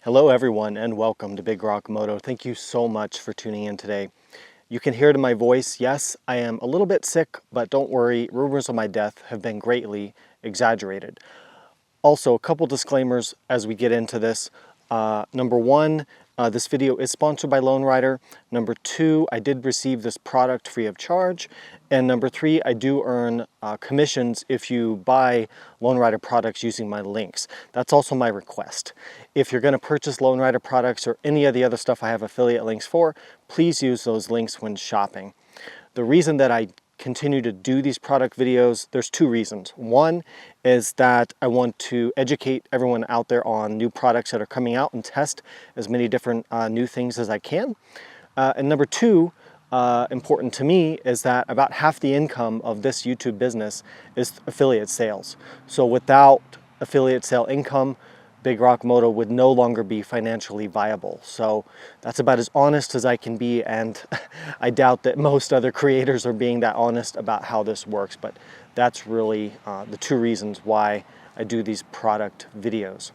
Hello everyone and welcome to Big Rock Moto. Thank you so much for tuning in today. You can hear it in my voice. Yes, I am a little bit sick, but don't worry, rumors of my death have been greatly exaggerated. Also, a couple disclaimers as we get into this. Number one, this video is sponsored by Lone Rider. Number two, I did receive this product free of charge. And number three, I do earn commissions if you buy Lone Rider products using my links. That's also my request. If you're going to purchase Lone Rider products or any of the other stuff I have affiliate links for, please use those links when shopping. The reason that I continue to do these product videos, there's two reasons. One is that I want to educate everyone out there on new products that are coming out and test as many different new things as I can. And number two, important to me, is that about half the income of this YouTube business is affiliate sales. So without affiliate sale income, Big Rock Moto would no longer be financially viable. So that's about as honest as I can be, and I doubt that most other creators are being that honest about how this works, but that's really the two reasons why I do these product videos.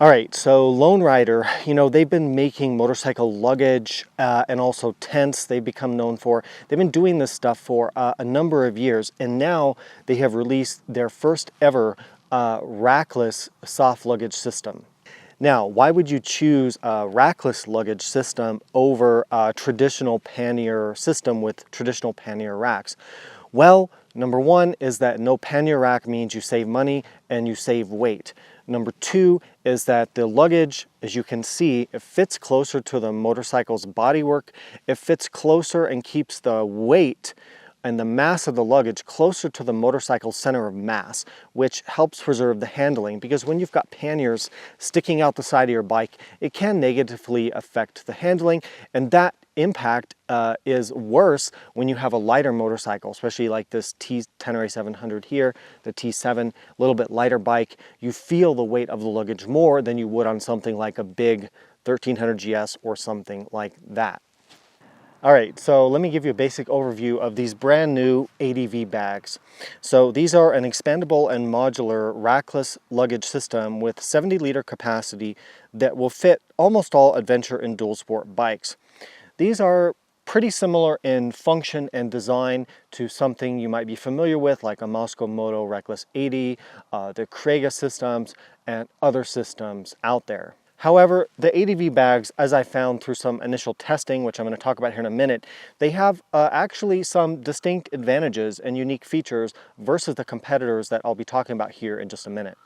All right, so Lone Rider, you know, they've been making motorcycle luggage and also tents they've become known for. They've been doing this stuff for a number of years, and now they have released their first ever rackless soft luggage system. Now, why would you choose a rackless luggage system over a traditional pannier system with traditional pannier racks? Well, number one is that no pannier rack means you save money and you save weight. Number two is that the luggage, as you can see, it fits closer to the motorcycle's bodywork. It fits closer and keeps the weight and the mass of the luggage closer to the motorcycle's center of mass, which helps preserve the handling, because when you've got panniers sticking out the side of your bike, it can negatively affect the handling, and that impact is worse when you have a lighter motorcycle, especially like this T10RA 700 here, the T7, a little bit lighter bike. You feel the weight of the luggage more than you would on something like a big 1300 GS or something like that. All right, so let me give you a basic overview of these brand new ADVBags. So these are an expandable and modular rackless luggage system with 70-liter capacity that will fit almost all adventure and dual sport bikes. These are pretty similar in function and design to something you might be familiar with, like a Mosko Moto Reckless 80, the Kriega systems, and other systems out there. However, the ADVBags, as I found through some initial testing, which I'm going to talk about here in a minute, they have actually some distinct advantages and unique features versus the competitors that I'll be talking about here in just a minute.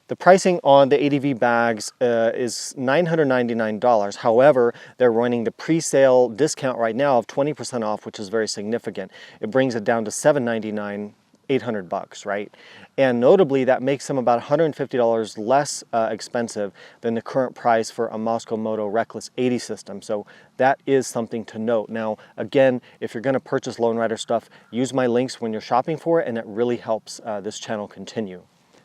The pricing on the ADVBags is $999. However, they're running the pre-sale discount right now of 20% off, which is very significant. It brings it down to $799, $800, right? And notably, that makes them about $150 less expensive than the current price for a Mosko Moto Reckless 80 system. So that is something to note. Now, again, if you're going to purchase Lone Rider stuff, use my links when you're shopping for it, and it really helps this channel continue.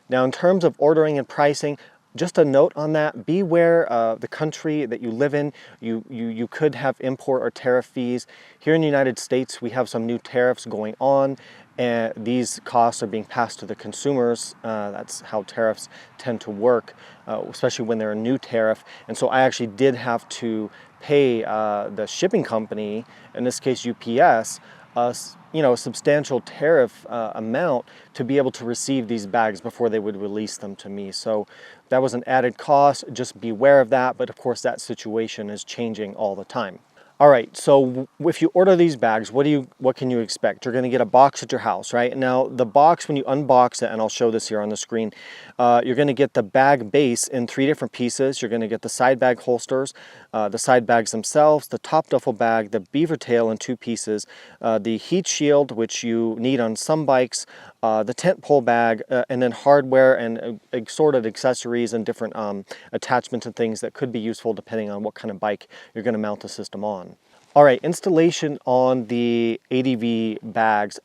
Now, in terms of ordering and pricing, just a note on that, beware of the country that you live in. You could have import or tariff fees. Here in the United States, we have some new tariffs going on, and these costs are being passed to the consumers. That's how tariffs tend to work, especially when they're a new tariff. And so I actually did have to pay the shipping company, in this case UPS, a substantial tariff amount to be able to receive these bags before they would release them to me. So that was an added cost. Just beware of that. But of course, that situation is changing all the time. All right, so if you order these bags, what can you expect? You're going to get a box at your house, right? Now, the box, when you unbox it, and I'll show this here on the screen, you're going to get the bag base in 3 different pieces. You're going to get the side bag holsters, the side bags themselves, the top duffel bag, the beaver tail in 2 pieces, the heat shield, which you need on some bikes, the tent pole bag, and then hardware and assorted accessories and different attachments and things that could be useful depending on what kind of bike you're going to mount the system on. All right, installation on the ADVBags.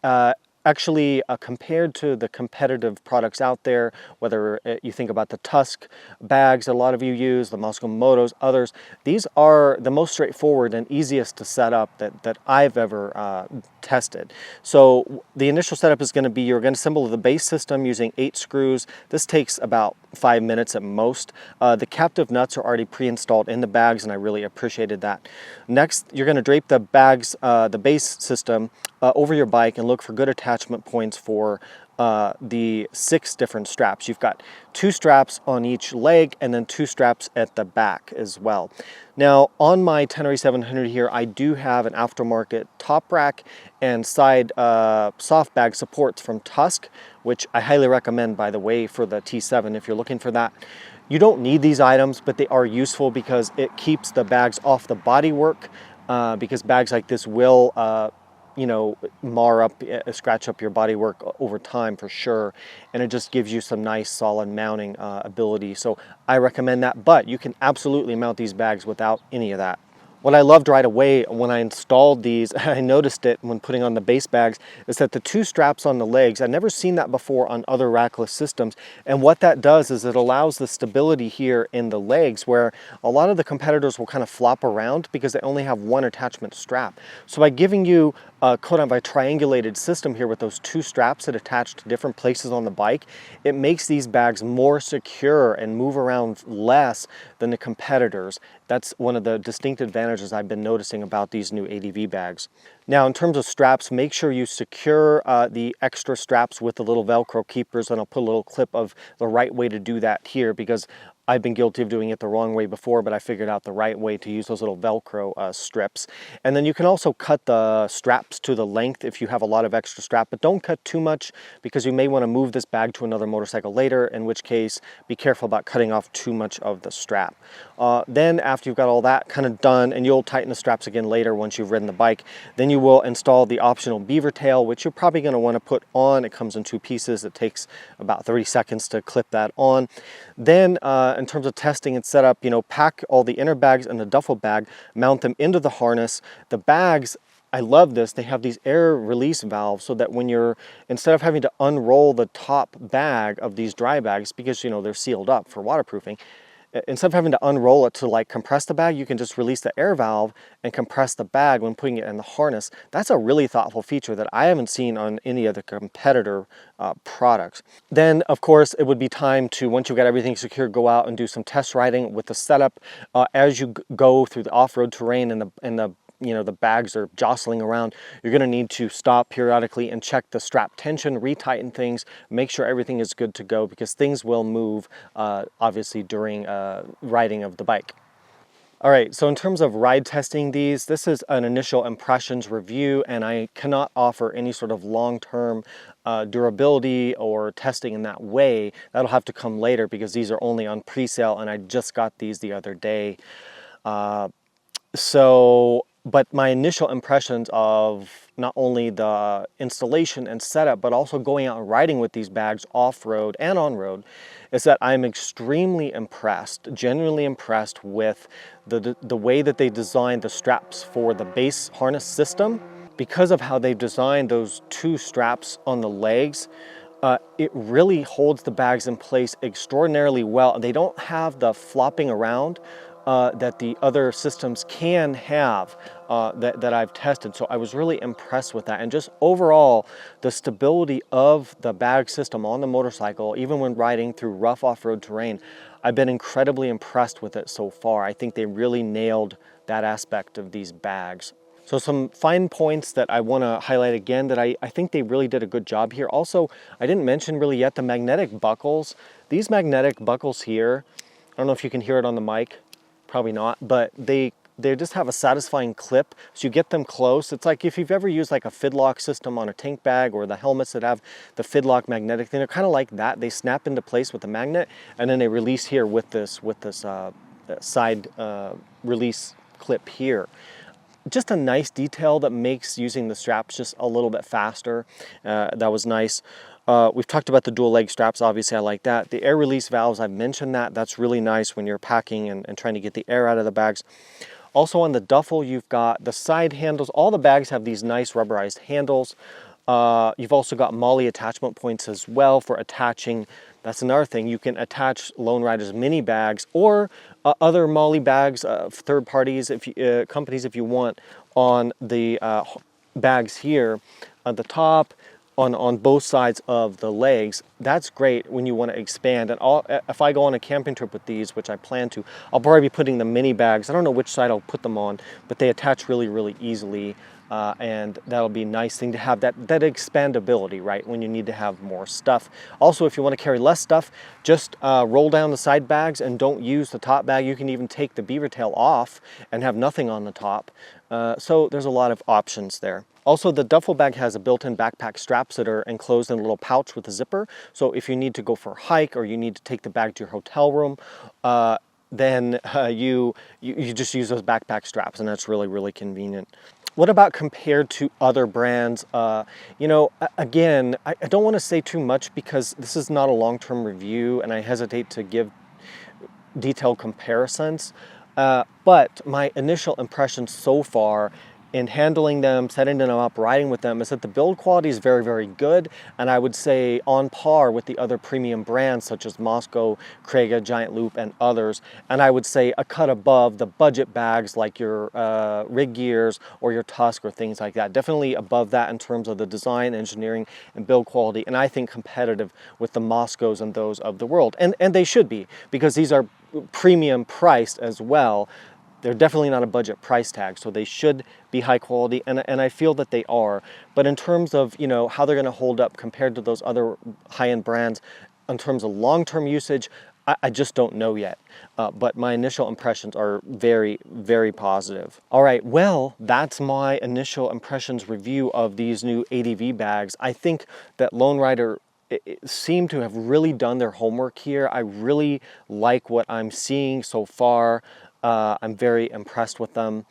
Actually, compared to the competitive products out there, whether you think about the Tusk bags that a lot of you use, the Mosko Motos, others, these are the most straightforward and easiest to set up that I've ever tested. So the initial setup is going to be, you're going to assemble the base system using 8 screws. This takes about 5 minutes at most. The captive nuts are already pre-installed in the bags, and I really appreciated that. Next, you're going to drape the bags, the base system, over your bike and look for good attachment points for the 6 different straps. You've got 2 straps on each leg and then 2 straps at the back as well. Now on my Tenere 700 here, I do have an aftermarket top rack and side soft bag supports from Tusk, which I highly recommend, by the way, for the T7 if you're looking for that. You don't need these items, but they are useful because it keeps the bags off the bodywork, because bags like this will you know, mar up, scratch up your bodywork over time for sure, and it just gives you some nice solid mounting ability. So I recommend that, but you can absolutely mount these bags without any of that. What I loved right away when I installed these, I noticed it when putting on the base bags, is that the 2 straps on the legs, I'd never seen that before on other rackless systems. And what that does is it allows the stability here in the legs, where a lot of the competitors will kind of flop around because they only have 1 attachment strap. So by giving you a kind of a triangulated system here with those 2 straps that attach to different places on the bike, it makes these bags more secure and move around less than the competitors. That's one of the distinct advantages I've been noticing about these new ADVBags. Now in terms of straps, make sure you secure the extra straps with the little Velcro keepers, and I'll put a little clip of the right way to do that here, because I've been guilty of doing it the wrong way before, but I figured out the right way to use those little Velcro strips. And then you can also cut the straps to the length if you have a lot of extra strap, but don't cut too much because you may want to move this bag to another motorcycle later, in which case be careful about cutting off too much of the strap. Then after you've got all that kind of done, and you'll tighten the straps again later once you've ridden the bike, then you will install the optional beaver tail, which you're probably going to want to put on. It comes in 2 pieces. It takes about 30 seconds to clip that on. Then in terms of testing and setup, you know, pack all the inner bags in the duffel bag, mount them into the harness. The bags, I love this, they have these air release valves so that when you're, instead of having to unroll the top bag of these dry bags, because, you know, they're sealed up for waterproofing, instead of having to unroll it to like compress the bag, you can just release the air valve and compress the bag when putting it in the harness. That's a really thoughtful feature that I haven't seen on any other competitor products. Then of course it would be time to, once you've got everything secured, go out and do some test riding with the setup. As you go through the off-road terrain and the you know, the bags are jostling around, you're going to need to stop periodically and check the strap tension, retighten things, make sure everything is good to go, because things will move obviously during riding of the bike. All right, so in terms of ride testing these, this is an initial impressions review, and I cannot offer any sort of long-term durability or testing in that way. That'll have to come later because these are only on pre-sale, and I just got these the other day. But my initial impressions of not only the installation and setup, but also going out and riding with these bags off-road and on-road, is that I'm extremely impressed, genuinely impressed with the way that they designed the straps for the base harness system. Because of how they've designed those 2 straps on the legs, it really holds the bags in place extraordinarily well. They don't have the flopping around that the other systems can have that I've tested. So I was really impressed with that. And just overall, the stability of the bag system on the motorcycle, even when riding through rough off-road terrain, I've been incredibly impressed with it so far. I think they really nailed that aspect of these bags. So some fine points that I want to highlight again, that I think they really did a good job here. Also, I didn't mention really yet the magnetic buckles. These magnetic buckles here, I don't know if you can hear it on the mic, probably not, but they just have a satisfying clip. So you get them close. It's like if you've ever used like a fidlock system on a tank bag, or the helmets that have the fidlock magnetic thing, they're kind of like that. They snap into place with the magnet, and then they release here with this side release clip here. Just a nice detail that makes using the straps just a little bit faster. That was nice. We've talked about the dual leg straps. Obviously I like that. The air release valves, I've mentioned that. That's really nice when you're packing and trying to get the air out of the bags. Also on the duffel, you've got the side handles. All the bags have these nice rubberized handles. You've also got MOLLE attachment points as well for attaching. That's another thing. You can attach Lone Rider's mini bags or other MOLLE bags, third parties, companies if you want, on the bags here. At the top, on both sides of the legs. That's great when you want to expand. And if I go on a camping trip with these, which I plan to, I'll probably be putting the mini bags. I don't know which side I'll put them on, but they attach really, really easily. And that'll be a nice thing to have, that expandability, right, when you need to have more stuff. Also, if you want to carry less stuff, just roll down the side bags and don't use the top bag. You can even take the beaver tail off and have nothing on the top. So there's a lot of options there. Also, the duffel bag has a built-in backpack straps that are enclosed in a little pouch with a zipper. So if you need to go for a hike or you need to take the bag to your hotel room, then you just use those backpack straps, and that's really, really convenient. What about compared to other brands? You know, again, I don't want to say too much because this is not a long-term review and I hesitate to give detailed comparisons. But my initial impression so far in handling them, setting them up, riding with them, is that the build quality is very, very good, and I would say on par with the other premium brands such as Mosko, Kriega, GiantLoop, and others. And I would say a cut above the budget bags like your Rig Gears or your Tusk or things like that. Definitely above that in terms of the design, engineering, and build quality, and I think competitive with the Moskos and those of the world. And they should be, because these are premium priced as well. They're definitely not a budget price tag, so they should be high quality, and I feel that they are. But in terms of, you know, how they're going to hold up compared to those other high-end brands, in terms of long-term usage, I just don't know yet. But my initial impressions are very, very positive. All right, well, that's my initial impressions review of these new ADVBags. I think that Lone Rider seem to have really done their homework here. I really like what I'm seeing so far. I'm very impressed with them,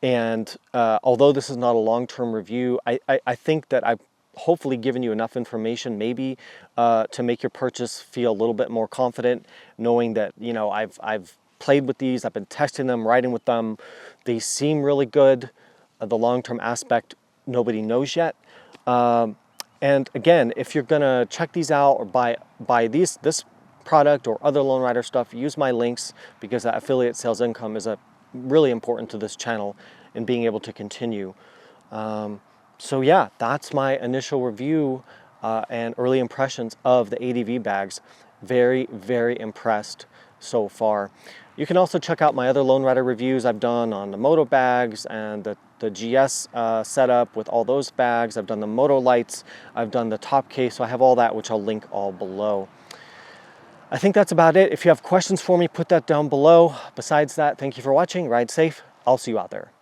and although this is not a long-term review, I think that I've hopefully given you enough information maybe to make your purchase feel a little bit more confident, knowing that, you know, I've played with these, I've been testing them, riding with them. They seem really good. The long-term aspect, nobody knows yet. And again, if you're gonna check these out or buy this product or other Lone Rider stuff, use my links, because that affiliate sales income is really important to this channel and being able to continue. So yeah, that's my initial review and early impressions of the ADVBags. Very, very impressed so far. You can also check out my other Lone Rider reviews I've done on the Moto bags and the GS setup with all those bags. I've done the Moto lights, I've done the top case, so I have all that, which I'll link all below. I think that's about it. If you have questions for me, put that down below. Besides that, thank you for watching. Ride safe. I'll see you out there.